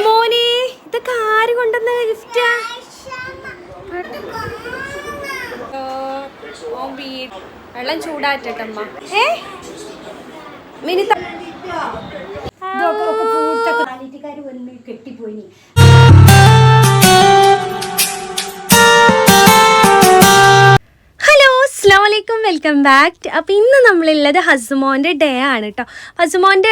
മോനെ ഇതൊക്കെ ആര് കൊണ്ടുവന്ന ഗിഫ്റ്റാ? വെള്ളം ചൂടാറ്റമ്മ. മിനിത്ത കെട്ടിപ്പോയി. അസ്സലാമലൈക്കും, വെൽക്കം ബാക്ക്. അപ്പോൾ ഇന്ന് നമ്മളുള്ളത് ഹസ്മോൻ്റെ ഡേ ആണ് കേട്ടോ. ഹസ്മോൻ്റെ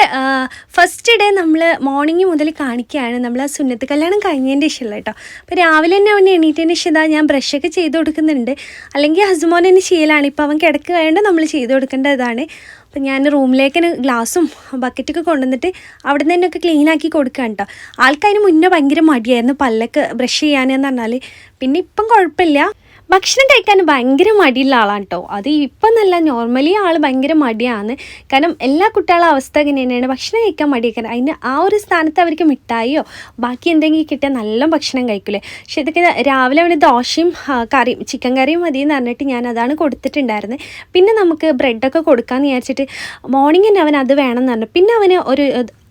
ഫസ്റ്റ് ഡേ നമ്മൾ മോർണിംഗ് മുതൽ കാണിക്കുകയാണ്. നമ്മൾ ആ സുന്നത്ത് കല്യാണം കഴിഞ്ഞതിൻ്റെ ഇഷ്ടമുള്ള കേട്ടോ. അപ്പോൾ രാവിലെ തന്നെ അവൻ എണീറ്റതിൻ്റെ ഇഷ്ടം ഞാൻ ബ്രഷൊക്കെ ചെയ്ത് കൊടുക്കുന്നുണ്ട്. അല്ലെങ്കിൽ ഹസ്മോൻ തന്നെ ചെയ്യലാണ്. ഇപ്പോൾ അവൻ കിടക്കുകയായതുകൊണ്ട് നമ്മൾ ചെയ്ത് കൊടുക്കേണ്ടതാണ്. അപ്പോൾ ഞാൻ റൂമിലേക്ക് ഗ്ലാസും ബക്കറ്റൊക്കെ കൊണ്ടുവന്നിട്ട് അവിടെ നിന്ന് തന്നെയൊക്കെ ക്ലീനാക്കി കൊടുക്കുകയാണ് കേട്ടോ. ആൾക്കതിന് മുന്നേ ഭയങ്കര മടിയായിരുന്നു പല്ലൊക്കെ ബ്രഷ് ചെയ്യാനെന്ന് പറഞ്ഞാൽ. പിന്നെ ഇപ്പം കുഴപ്പമില്ല. ഭക്ഷണം കഴിക്കാൻ ഭയങ്കര മടിയുള്ള ആളാണ് കേട്ടോ. അത് ഇപ്പം നല്ല നോർമലി ആൾ ഭയങ്കര മടിയാണ്. കാരണം എല്ലാ കുട്ടികളുടെ അവസ്ഥ ഇങ്ങനെ തന്നെയാണ്, ഭക്ഷണം കഴിക്കാൻ മടിയൊക്കെ. അതിന് ആ ഒരു സ്ഥാനത്ത് അവർക്ക് മിഠായിയോ ബാക്കി എന്തെങ്കിലും കിട്ടിയാൽ നല്ല ഭക്ഷണം കഴിക്കില്ലേ. പക്ഷേ ഇതൊക്കെ രാവിലെ അവന് ദോശയും കറിയും ചിക്കൻ കറിയും മതി എന്ന് പറഞ്ഞിട്ട് ഞാൻ അതാണ് കൊടുത്തിട്ടുണ്ടായിരുന്നത്. പിന്നെ നമുക്ക് ബ്രെഡൊക്കെ കൊടുക്കാമെന്ന് വിചാരിച്ചിട്ട് മോർണിംഗ് തന്നെ അവൻ അത് വേണമെന്ന് പറഞ്ഞു. പിന്നെ അവന് ഒരു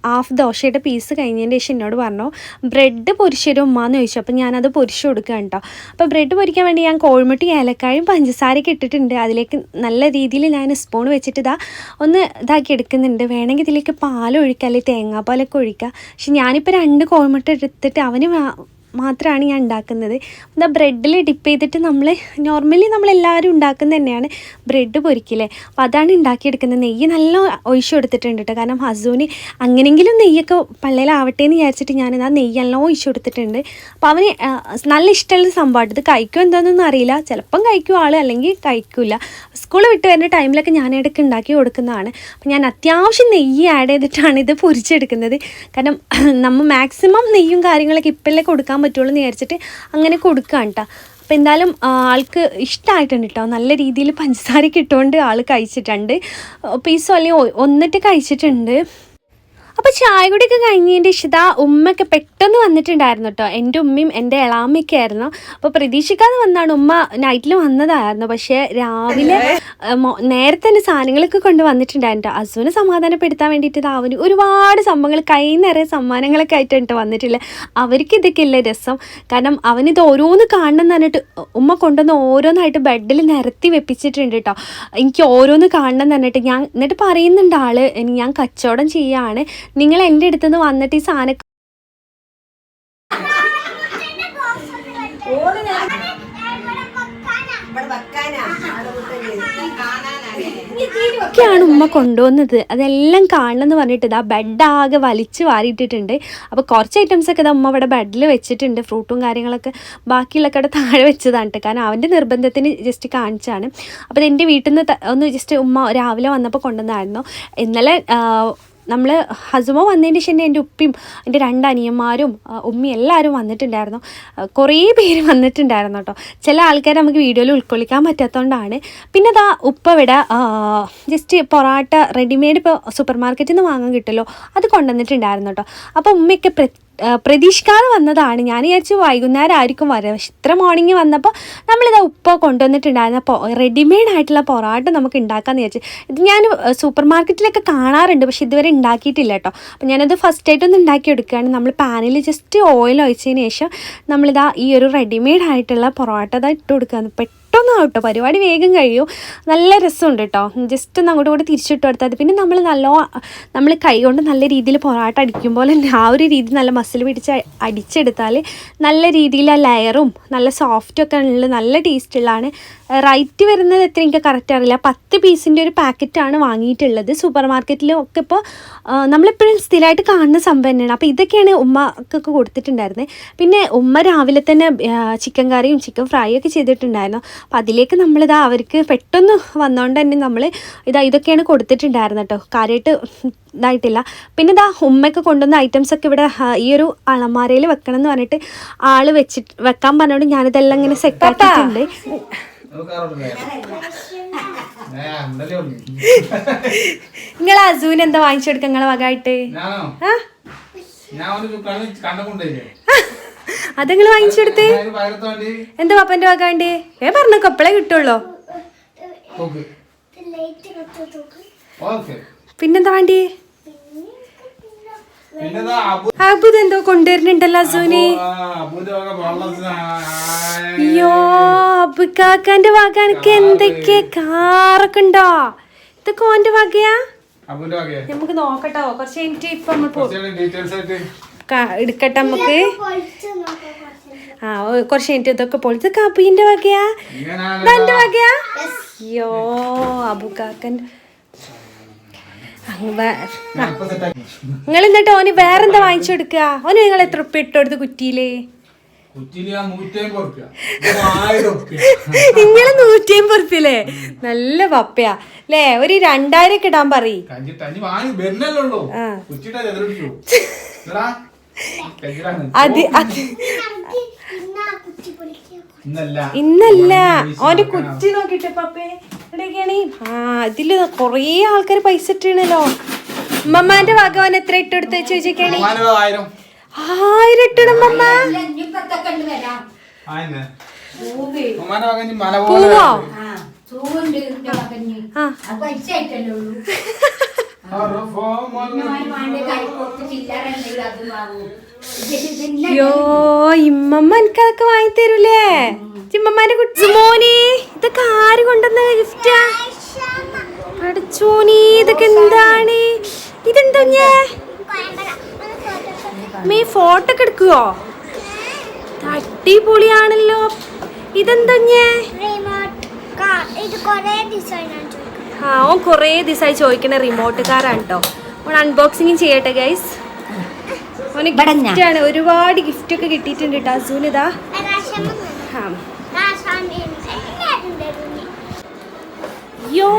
ഹാഫ് ദോശയുടെ പീസ് കഴിഞ്ഞതിൻ്റെ ശേഷം എന്നോട് പറഞ്ഞു ബ്രെഡ് പൊരിച്ചൊരു ഉമ്മാന്ന് ചോദിച്ചു. അപ്പോൾ ഞാനത് പൊരിച്ചു കൊടുക്കുക കേട്ടോ. അപ്പോൾ ബ്രെഡ് പൊരിക്കാൻ വേണ്ടി ഞാൻ കോഴിമുട്ടി ഏലക്കായും പഞ്ചസാരയൊക്കെ ഇട്ടിട്ടുണ്ട്. അതിലേക്ക് നല്ല രീതിയിൽ ഞാൻ സ്പൂൺ വെച്ചിട്ട് ഒന്ന് ഇതാക്കി എടുക്കുന്നുണ്ട്. വേണമെങ്കിൽ ഇതിലേക്ക് പാലൊഴിക്കുക, അല്ലെങ്കിൽ തേങ്ങാപ്പാലൊക്കെ ഒഴിക്കുക. പക്ഷെ ഞാനിപ്പോൾ 2 കോഴിമുട്ട എടുത്തിട്ട് അവന് മാത്രമാണ് ഞാൻ ഉണ്ടാക്കുന്നത്. എന്താ ബ്രെഡിൽ ഡിപ്പ് ചെയ്തിട്ട് നോർമലി നമ്മളെല്ലാവരും ഉണ്ടാക്കുന്നത് തന്നെയാണ് ബ്രെഡ് പൊരിക്കില്ലേ. അപ്പോൾ അതാണ് ഉണ്ടാക്കിയെടുക്കുന്നത്. നെയ്യ് നല്ല ഒഴിച്ചു കൊടുത്തിട്ടുണ്ട് കേട്ടോ. കാരണം ഹസൂന് അങ്ങനെയെങ്കിലും നെയ്യൊക്കെ പള്ളയിലാവട്ടെ എന്ന് വിചാരിച്ചിട്ട് ഞാനിത് ആ നെയ്യ് എല്ലാം ഒഴിച്ചു കൊടുത്തിട്ടുണ്ട്. അപ്പോൾ അവന് നല്ല ഇഷ്ടമുള്ള സംഭവമാണ്. ഇത് കഴിക്കും എന്താണെന്നൊന്നും അറിയില്ല. ചിലപ്പം കഴിക്കും ആൾ, അല്ലെങ്കിൽ കഴിക്കില്ല. സ്കൂൾ വിട്ട് വരുന്ന ടൈമിലൊക്കെ ഞാൻ ഇടയ്ക്ക് ഉണ്ടാക്കി കൊടുക്കുന്നതാണ്. അപ്പോൾ ഞാൻ അത്യാവശ്യം നെയ്യ് ആഡ് ചെയ്തിട്ടാണ് ഇത് പൊരിച്ചെടുക്കുന്നത്. കാരണം നമ്മൾ മാക്സിമം നെയ്യും കാര്യങ്ങളൊക്കെ ഇപ്പോഴല്ലേ കൊടുക്കാൻ പറ്റുള്ളൂ എന്ന് വിചാരിച്ചിട്ട് അങ്ങനെ കൊടുക്കുകയാണ് കേട്ടോ. അപ്പോൾ എന്തായാലും ആൾക്ക് ഇഷ്ടമായിട്ടുണ്ട് കേട്ടോ. നല്ല രീതിയിൽ പഞ്ചസാരയൊക്കെ ഇട്ടുകൊണ്ട് ആൾ കഴിച്ചിട്ടുണ്ട്. പീസോ അല്ലെങ്കിൽ ഒന്നിട്ട് കഴിച്ചിട്ടുണ്ട്. അപ്പോൾ ചായ കുടിയൊക്കെ കഴിഞ്ഞതിൻ്റെ ഇഷ്ട ഉമ്മയൊക്കെ പെട്ടെന്ന് വന്നിട്ടുണ്ടായിരുന്നു കേട്ടോ. എൻ്റെ ഉമ്മയും എൻ്റെ എളാമ്മയൊക്കെ ആയിരുന്നു. അപ്പോൾ പ്രതീക്ഷിക്കാതെ വന്നാണ്. ഉമ്മ നൈറ്റിൽ വന്നതായിരുന്നു. പക്ഷേ രാവിലെ നേരത്തെ തന്നെ സാധനങ്ങളൊക്കെ കൊണ്ട് വന്നിട്ടുണ്ടായിരുന്നു. അസുവിനെ സമാധാനപ്പെടുത്താൻ വേണ്ടിയിട്ട് അവന് ഒരുപാട് സംഭവങ്ങൾ കൈ നിറയെ സമ്മാനങ്ങളൊക്കെ ആയിട്ടുണ്ട് വന്നിട്ടില്ല. അവർക്ക് ഇതൊക്കെ ഇല്ല രസം. കാരണം അവനിത് ഓരോന്ന് കാണണം എന്ന് പറഞ്ഞിട്ട് ഉമ്മ കൊണ്ടുവന്ന് ഓരോന്നായിട്ട് ബെഡിൽ നിരത്തി വെപ്പിച്ചിട്ടുണ്ട് കേട്ടോ. എനിക്ക് ഓരോന്ന് കാണണം എന്ന് പറഞ്ഞിട്ട് എന്നിട്ട് പറയുന്നുണ്ട് ആൾ, ഞാൻ കച്ചവടം ചെയ്യുകയാണ്, നിങ്ങൾ എൻ്റെ അടുത്തുനിന്ന് വന്നിട്ട് ഈ സാധനം ഒക്കെയാണ് ഉമ്മ കൊണ്ടുവന്നത്. അതെല്ലാം കാണണമെന്ന് പറഞ്ഞിട്ട് ഇതാ ബെഡാകെ വലിച്ച് വാരിയിട്ടിട്ടുണ്ട്. അപ്പോൾ കുറച്ച് ഐറ്റംസൊക്കെ ഇതാ ഉമ്മ ഇവിടെ ബെഡിൽ വെച്ചിട്ടുണ്ട്. ഫ്രൂട്ടും കാര്യങ്ങളൊക്കെ ബാക്കിയുള്ളൊക്കെ അവിടെ താഴെ വെച്ചതാണ് കേട്ടോ. കാരണം അവൻ്റെ നിർബന്ധത്തിന് ജസ്റ്റ് കാണിച്ചാണ്. അപ്പോൾ എൻ്റെ വീട്ടിൽ നിന്ന് ഒന്ന് ജസ്റ്റ് ഉമ്മ രാവിലെ വന്നപ്പോൾ കൊണ്ടുവന്നായിരുന്നു. ഇന്നലെ നമ്മൾ ഹസുമ വന്നതിന് ശേഷം എൻ്റെ ഉപ്പയും എൻ്റെ 2 അനിയന്മാരും ഉമ്മയും എല്ലാവരും വന്നിട്ടുണ്ടായിരുന്നു. കുറേ പേര് വന്നിട്ടുണ്ടായിരുന്നു കേട്ടോ. ചില ആൾക്കാരെ നമുക്ക് വീഡിയോയിൽ ഉൾക്കൊള്ളിക്കാൻ പറ്റാത്തതുകൊണ്ടാണ്. പിന്നെ അതാ ഉപ്പ ഇവിടെ ജസ്റ്റ് പൊറാട്ട റെഡിമെയ്ഡ് ഇപ്പോൾ സൂപ്പർ മാർക്കറ്റിൽ നിന്ന് വാങ്ങാൻ കിട്ടുമല്ലോ, അത് കൊണ്ടുവന്നിട്ടുണ്ടായിരുന്നു കേട്ടോ. അപ്പോൾ ഉമ്മയൊക്കെ പ്രതീക്ഷിക്കാതെ വന്നതാണ്. ഞാൻ വിചാരിച്ചു വൈകുന്നേരം ആയിരിക്കും വരിക. പക്ഷെ ഇത്ര മോർണിംഗ് വന്നപ്പോൾ നമ്മളിതാ ഉപ്പ കൊണ്ടുവന്നിട്ടുണ്ടായിരുന്ന റെഡിമെയ്ഡ് ആയിട്ടുള്ള പൊറാട്ട നമുക്ക് ഉണ്ടാക്കാമെന്ന് വിചാരിച്ചു. ഇത് ഞാൻ സൂപ്പർ മാർക്കറ്റിലൊക്കെ കാണാറുണ്ട്, പക്ഷെ ഇതുവരെ ഉണ്ടാക്കിയിട്ടില്ല കേട്ടോ. അപ്പോൾ ഞാനത് ഫസ്റ്റ് ആയിട്ടൊന്ന് ഉണ്ടാക്കിയെടുക്കുകയാണ്. നമ്മൾ പാനിൽ ജസ്റ്റ് ഓയിൽ ഒഴിച്ചതിന് ശേഷം നമ്മളിതാ ഈ ഒരു റെഡിമെയ്ഡ് ആയിട്ടുള്ള പൊറോട്ട ഇട്ട് കൊടുക്കുകയാണ്. പെട്ടെന്ന് കേട്ടോ, പരിപാടി വേഗം കഴിയും. നല്ല രസമുണ്ട് കേട്ടോ. ജസ്റ്റ് ഒന്ന് അങ്ങോട്ട് കൂടി തിരിച്ചിട്ട് കൊടുത്താൽ മതി. പിന്നെ നമ്മൾ കൈ കൊണ്ട് നല്ല രീതിയിൽ പൊറോട്ട അടിക്കുമ്പോൾ ആ ഒരു രീതി നല്ല മസിൽ പിടിച്ച് അടിച്ചെടുത്താൽ നല്ല രീതിയിൽ ആ ലെയറും നല്ല സോഫ്റ്റൊക്കെ ഉള്ള നല്ല ടേസ്റ്റുള്ളതാണ്. റേറ്റ് വരുന്നത് എത്ര എനിക്ക് കറക്റ്റ് അറിയില്ല. 10 പീസിൻ്റെ ഒരു പാക്കറ്റാണ് വാങ്ങിയിട്ടുള്ളത്. സൂപ്പർ മാർക്കറ്റിലും ഒക്കെ ഇപ്പോൾ നമ്മളെപ്പോഴും സ്ഥിരമായിട്ട് കാണുന്ന സംഭവം തന്നെയാണ്. അപ്പോൾ ഇതൊക്കെയാണ് ഉമ്മക്കൊക്കെ കൊടുത്തിട്ടുണ്ടായിരുന്നത്. പിന്നെ ഉമ്മ രാവിലെ തന്നെ ചിക്കൻ കറിയും ചിക്കൻ ഫ്രൈ ഒക്കെ ചെയ്തിട്ടുണ്ടായിരുന്നു. അപ്പോൾ അതിലേക്ക് നമ്മളിതാ അവർക്ക് പെട്ടെന്ന് വന്നതുകൊണ്ട് തന്നെ ഇതൊക്കെയാണ് കൊടുത്തിട്ടുണ്ടായിരുന്നത് കേട്ടോ. കാര്യമായിട്ട് ഇതായിട്ടില്ല. പിന്നെ ഇതാ ഉമ്മയൊക്കെ കൊണ്ടുവന്ന ഐറ്റംസൊക്കെ ഇവിടെ ഈ ഒരു അളമാരയിൽ വെക്കണം എന്ന് പറഞ്ഞിട്ട് ആൾ വെക്കാൻ പറഞ്ഞോണ്ട് ഞാനിതെല്ലാം ഇങ്ങനെ സെറ്റാക്കിയിട്ടുണ്ട്. നിങ്ങൾ അസൂന് എന്താ വാങ്ങിച്ചു കൊടുക്കുക നിങ്ങളെ വകമായിട്ട്? അതെങ്ങൾ വാങ്ങിച്ചെടുത്ത് എന്താ പപ്പന്റെ വാക്കാണ്ട് പറഞ്ഞു കപ്പളെ കിട്ടുള്ളൂ. പിന്നെന്താ വേണ്ടി? അബുദ് എന്തോ കൊണ്ടുവരുന്നുണ്ടല്ലോ അസൂന്. അയ്യോ അബുക്കാക്കാന്റെ വക എനിക്ക് എന്തൊക്കെ കാറൊക്കെ ഉണ്ടോ? ഇതൊക്കെ ഓന്റെ വകയാ? നമുക്ക് നോക്കട്ടോ കുറച്ച് കഴിഞ്ഞിട്ട്. ഇപ്പൊ എടുക്കട്ടെ നമുക്ക്. കുറച്ച് കഴിഞ്ഞിട്ട് ഇതൊക്കെ പൊളിച്ച് കബീന്റെ വകയാ? ഇതെന്റെ വകയാ? അയ്യോ അബുക്കാക്കന്റെ. നിങ്ങൾ എന്നിട്ട് ഓന് വേറെന്താ വാങ്ങിച്ചു കൊടുക്കുക? ഓന് നിങ്ങൾ എത്ര ഉപ്പ ഇട്ട് കൊടുത്ത് കുറ്റിയില്? നിങ്ങള് 150 ഉറുപ്പ്യല്ലേ? നല്ല പപ്പയാ അല്ലേ? ഒരു 2000 ഒക്കെ ഇടാൻ പറയും. ഇന്നല്ല ഓന്റെ കുറ്റി നോക്കിട്ട് പപ്പേ എവിടെയൊക്കെയാണ്? ഇതില് കൊറേ ആൾക്കാര് പൈസ ഇട്ടണല്ലോ. ഉമ്മമാന്റെ വകവൻ എത്ര ഇട്ടെടുത്ത് ചോദിച്ചേക്കാണ്? 1000 ഇട്ടണം മമ്മ. പോവോ? യോ ഇമ്മമ്മ എനിക്കതൊക്കെ വാങ്ങി തരൂലേ? ചിമ്മമാന്റെ കുട്ടി മോനെ ഇതൊക്കെ ആര് കൊണ്ടുവന്ന ഗിഫ്റ്റാ? പഠിച്ചോനി ഇതൊക്കെ എന്താണ്? ഇതെന്താ മീ ഫോട്ടോ ഒക്കെ എടുക്കുവോ? അടിപൊളിയാണല്ലോ. ഇതെന്താ? ഓൻ കൊറേ ദിവസമായി ചോദിക്കണ റിമോട്ട് കാറാണ് കേട്ടോ. ഓൺ അൺബോക്സിങ് ചെയ്യട്ടെ ഗൈസ്. ഓന് ഗിഫ്റ്റാണ്, ഒരുപാട് ഗിഫ്റ്റ് ഒക്കെ കിട്ടിയിട്ടുണ്ട് കേട്ടോ അസൂന്. ഇതാ യോ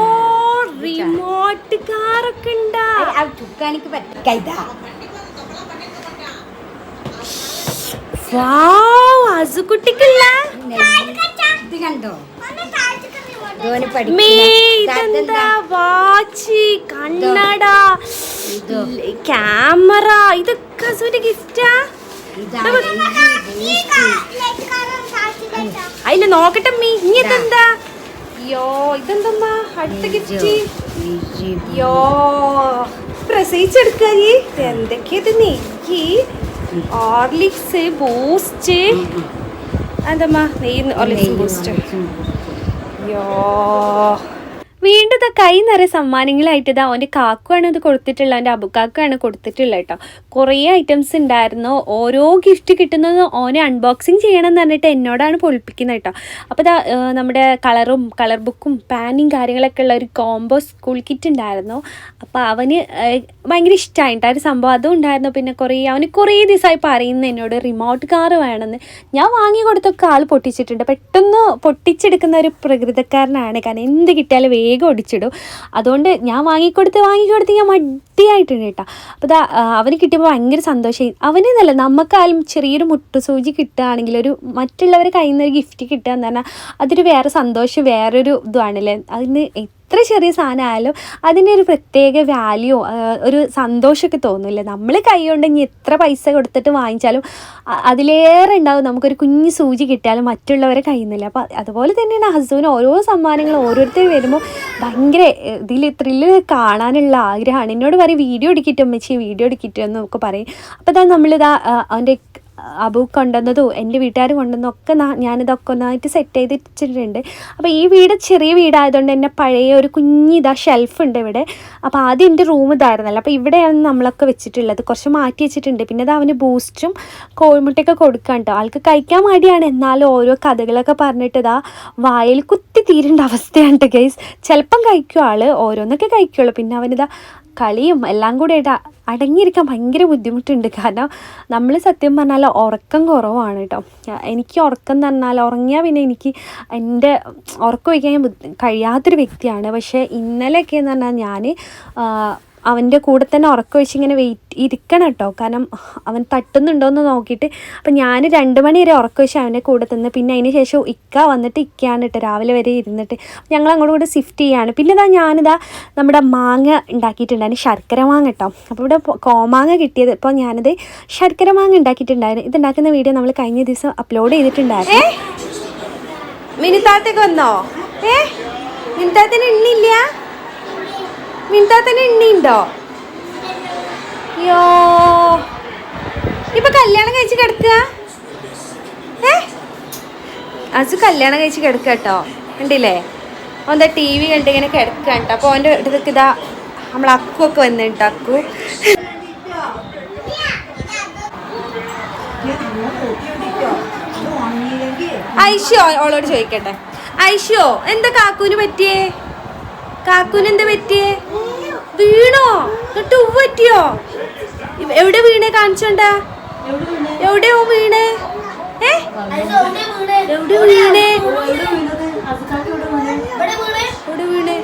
റിമോട്ട് കാറൊക്കെ ഉണ്ടാ? അസുകുട്ടിക്കല്ല വാച്ച്, കണ്ണട, ക്യാമറ, ഇതൊക്കെ അസുവിന്റെ ഗിഫ്റ്റാ? അതിന് നോക്കട്ടെ മീ. ഇനി ഇതെന്താ? യോ ഇതെന്താ അടുത്ത ഗിഫ്റ്റ്? യോ പ്രസവിച്ചെടുക്ക. എന്തൊക്കെയത് നീക്കി? Horlicks, Boost. അതമ്മ ഓർലിക്സ് ബൂസ്റ്റ്. യോ വീണ്ടും ഇതാ കൈ നിറയെ സമ്മാനങ്ങളായിട്ട് ഇതാ അവൻ്റെ കാക്കുവാണ് ഇത് കൊടുത്തിട്ടുള്ളത്. അവൻ്റെ അബുക്കാക്കാണ് കൊടുത്തിട്ടുള്ളത് കേട്ടോ. കുറേ ഐറ്റംസ് ഉണ്ടായിരുന്നു. ഓരോ ഗിഫ്റ്റ് കിട്ടുന്നത് ഓനെ അൺബോക്സിങ് ചെയ്യണം എന്ന് പറഞ്ഞിട്ട് എന്നോടാണ് പൊളിപ്പിക്കുന്നത് കേട്ടോ. അപ്പോൾ ഇതാ നമ്മുടെ കളർ ബുക്കും പാനും കാര്യങ്ങളൊക്കെ ഉള്ള ഒരു കോംബോ സ്കൂൾ കിറ്റ് ഉണ്ടായിരുന്നു. അപ്പോൾ അവന് ഭയങ്കര ഇഷ്ടമായിട്ടോ ഒരു സംഭവം അതും ഉണ്ടായിരുന്നു. പിന്നെ അവന് കുറേ ദിവസമായി പറയുന്നു എന്നോട് റിമോട്ട് കാർ വേണമെന്ന്. ഞാൻ വാങ്ങി കൊടുത്തൊക്കെ ആൾ പൊട്ടിച്ചിട്ടുണ്ട്. പെട്ടെന്ന് പൊട്ടിച്ചെടുക്കുന്ന ഒരു പ്രകൃതക്കാരനാണ്. കാരണം എന്ത് കിട്ടിയാലും വേഗം ഒടിച്ചിടും. അതുകൊണ്ട് ഞാൻ വാങ്ങിക്കൊടുത്ത് ഞാൻ മടിയായിട്ടുണ്ട് കേട്ടോ. അപ്പോൾ അവന് കിട്ടിയപ്പോൾ ഭയങ്കര സന്തോഷമായി. അവനെന്നല്ല നമുക്കായാലും ചെറിയൊരു മുട്ടുസൂചി കിട്ടുകയാണെങ്കിൽ മറ്റുള്ളവരെ കയ്യിൽ നിന്ന് ഒരു ഗിഫ്റ്റ് കിട്ടുക എന്ന് പറഞ്ഞാൽ അതൊരു വേറെ സന്തോഷം, വേറൊരു ഇതുവാണല്ലേ. അതിന് എത്ര ചെറിയ സാധനമായാലും അതിൻ്റെ ഒരു പ്രത്യേക വാല്യൂ, ഒരു സന്തോഷമൊക്കെ തോന്നില്ലേ. നമ്മൾ കൈ കൊണ്ടെങ്കിൽ എത്ര പൈസ കൊടുത്തിട്ട് വാങ്ങിച്ചാലും അതിലേറെ ഉണ്ടാവും നമുക്കൊരു കുഞ്ഞു സൂചി കിട്ടിയാലും മറ്റുള്ളവരെ കയ്യിൽ നിന്നില്ല. അപ്പോൾ അതുപോലെ തന്നെയാണ് ഹസ്ബൻഡിന് ഓരോ സമ്മാനങ്ങളും ഓരോരുത്തർ വരുമ്പോൾ ഭയങ്കര ത്രില്ല് കാണാനുള്ള ആഗ്രഹമാണ്. എന്നോട് പറയും വീഡിയോ എടുക്കിട്ടോ അമ്മച്ചി, വീഡിയോ എടുക്കിട്ടോ എന്നൊക്കെ പറയും. അപ്പോൾ ഇതാ നമ്മളിതാ അവൻ്റെ അബു കൊണ്ടുവന്നതും എൻ്റെ വീട്ടുകാർ കൊണ്ടുവന്നതും ഒക്കെ ഞാനിതൊക്കെ ഒന്നായിട്ട് സെറ്റ് ചെയ്ത് വെച്ചിട്ടുണ്ട്. അപ്പോൾ ഈ വീട് ചെറിയ വീടായതുകൊണ്ട് തന്നെ പഴയ ഒരു കുഞ്ഞിതാ ഷെൽഫുണ്ട് ഇവിടെ. അപ്പോൾ ആദ്യം എൻ്റെ റൂം ഇതായിരുന്നല്ലോ. അപ്പോൾ ഇവിടെയാണ് നമ്മളൊക്കെ വെച്ചിട്ടുള്ളത്. കുറച്ച് മാറ്റി വെച്ചിട്ടുണ്ട്. പിന്നെ അത് അവന് ബൂസ്റ്റും കോഴിമുട്ടയൊക്കെ കൊടുക്കാൻ കേട്ടോ. ആൾക്ക് കഴിക്കാൻ മടിയാണ്, എന്നാലും ഓരോ കഥകളൊക്കെ പറഞ്ഞിട്ട് ഇതാ വായിൽ കുത്തി തീരേണ്ട അവസ്ഥയാണ് കേട്ടോ ഗൈസ്. ചിലപ്പം കഴിക്കും ആൾ, ഓരോന്നൊക്കെ കഴിക്കുള്ളൂ. പിന്നെ അവനിതാ കളിയും എല്ലാം കൂടെ അടങ്ങിയിരിക്കാൻ ഭയങ്കര ബുദ്ധിമുട്ടുണ്ട്. കാരണം നമ്മൾ സത്യം പറഞ്ഞാൽ ഉറക്കം കുറവാണ് കേട്ടോ. എനിക്ക് ഉറക്കം എന്ന് പറഞ്ഞാൽ ഉറങ്ങിയാൽ പിന്നെ എനിക്ക് എൻ്റെ ഉറക്കം വയ്ക്കാൻ കഴിയാത്തൊരു വ്യക്തിയാണ്. പക്ഷേ ഇന്നലെയൊക്കെ എന്ന് പറഞ്ഞാൽ ഞാൻ അവൻ്റെ കൂടെ തന്നെ ഉറക്കമൊഴിച്ച് ഇങ്ങനെ ഇരിക്കണം കേട്ടോ. കാരണം അവൻ തട്ടുന്നുണ്ടോയെന്ന് നോക്കിയിട്ട്. അപ്പം ഞാൻ 2 മണി വരെ ഉറക്കമൊഴിച്ച് അവൻ്റെ കൂടെ നിന്ന്. പിന്നെ അതിന് ശേഷം ഇക്ക വന്നിട്ട് ഇക്കയാണ് കേട്ടോ രാവിലെ വരെ ഇരുന്നിട്ട് ഞങ്ങൾ അങ്ങോട്ട് കൂടെ ഷിഫ്റ്റ് ചെയ്യാണ്. പിന്നെ ഞാനിതാ നമ്മുടെ മാങ്ങ ഉണ്ടാക്കിയിട്ടുണ്ടായിരുന്നു, ശർക്കര മാങ്ങ കേട്ടോ. അപ്പോൾ ഇവിടെ കോമാങ്ങ കിട്ടിയത്. ഇപ്പോൾ ഞാനിത് ശർക്കര മാങ്ങ ഉണ്ടാക്കിയിട്ടുണ്ടായിരുന്നു. ഇതുണ്ടാക്കുന്ന വീഡിയോ നമ്മൾ കഴിഞ്ഞ ദിവസം അപ്ലോഡ് ചെയ്തിട്ടുണ്ടായിരുന്നു. മിനിത്താത്തേക്ക് വന്നോ? മിനിത്താത്തിന് എണ്ണില്ല? മിനിത്താത്തിന് എണ്ണിയുണ്ടോ? അയ്യോ, ഇപ്പൊ കല്യാണം കഴിച്ച് കിടക്കുക? അത് കല്യാണം കഴിച്ച് കിടക്കുക കേട്ടോ. കണ്ടില്ലേ, എന്താ TV കണ്ട് ഇങ്ങനെ കിടക്കുക കേട്ടോ. അപ്പോൾ അവൻ്റെ അടുത്തേക്ക് ഇതാ നമ്മൾ അക്കുവൊക്കെ വന്നിട്ട് അക്കു ഐഷോ അവളോട് ചോദിക്കട്ടെ. ഐഷോ എന്താ കാക്കൂന് പറ്റിയേ? കാക്കൂന് എന്താ പറ്റിയേ? വീണോ? എന്നിട്ട് ഉവ് പറ്റിയോ? എവിടെ വീണേ? കാണിച്ചോണ്ടാ. എവിടെയോ വീണേ? എവിടെ വീണേ?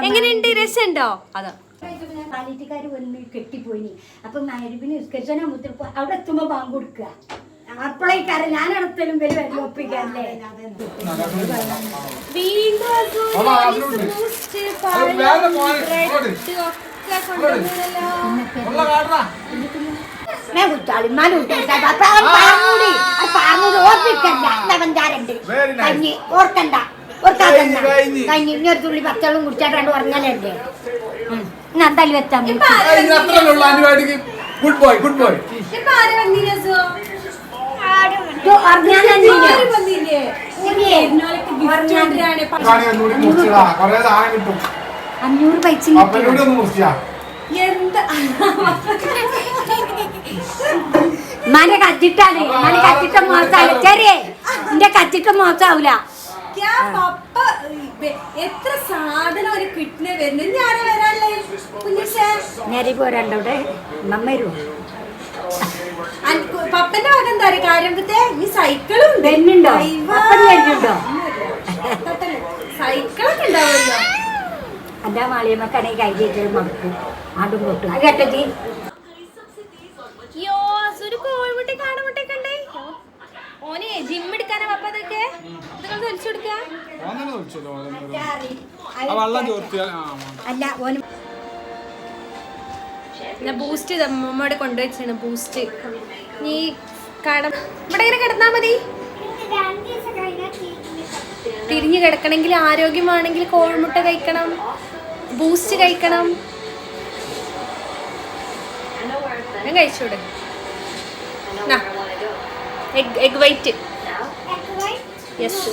എങ്ങനെയുണ്ട്? രസമുണ്ടോ? അതാ പാലിറ്റിക്കാർ വന്ന് കെട്ടിപ്പോയി. അപ്പൊ മരുവിന് നിസ്കരിച്ചാൽ അവിടെ എത്തുമ്പോ ബാങ്ക് കൊടുക്കുക. അപ്പോഴേക്കാരൻ ഞാൻ അടുത്തലും വരും വരും ഒപ്പിക്കാറല്ലേ. ഓർക്കണ്ട കഞ്ഞി ഇഞ്ഞൊരു തുള്ളി പച്ചവെള്ളം കുടിച്ചാൽ ഉറങ്ങലല്ലേ. എന്തായാലും വെച്ചാൽ ഗുഡ് ബോയ് ഗുഡ് ബോയ്. അഞ്ഞൂറ് പൈസ മന കച്ചിട്ടാണ്. മന കച്ചിട്ട മോശാവില്ല. ചെറിയ എന്റെ കച്ചിട്ട മോശാവൂല. എത്ര സാധനം ഒരു കിട്ടുന്ന വരുന്നത്. ഞാൻ വരാല്ലേ നേരെ പോരാണ്ടവിടെ മമ്മരും പപ്പന്റെ വക എന്താ പറയുക കാര്യത്തെ ഈ സൈക്കിളും വരുന്നുണ്ടോ? സൈക്കിളൊക്കെ ഉണ്ടാവുമല്ലോ. എന്റെ മാളിയമ്മക്കാണെങ്കിൽ കൈ മടക്കും ആണ്ടും കൊട്ടും. അത് കേട്ടജി കോഴിമുട്ടി കാടമുട്ടൊക്കെ ഉണ്ടേ. ഓനെ ജിം എടുക്കാനാ പപ്പ അതൊക്കെ വലിച്ചു കൊടുക്ക. അല്ല ഓന് ബൂസ്റ്റ് അമ്മമ്മയുടെ കൊണ്ടുവച്ചാണ്. ബൂസ്റ്റ് നീ കടം ഇവിടെ ഇങ്ങനെ കിടന്നാ മതി. തിരിഞ്ഞു കിടക്കണമെങ്കിൽ ആരോഗ്യമാണെങ്കിൽ കോഴിമുട്ട കഴിക്കണം, ബൂസ്റ്റ് കഴിക്കണം. ഞാൻ കഴിച്ചൂടെ? Egg white. യെസ്.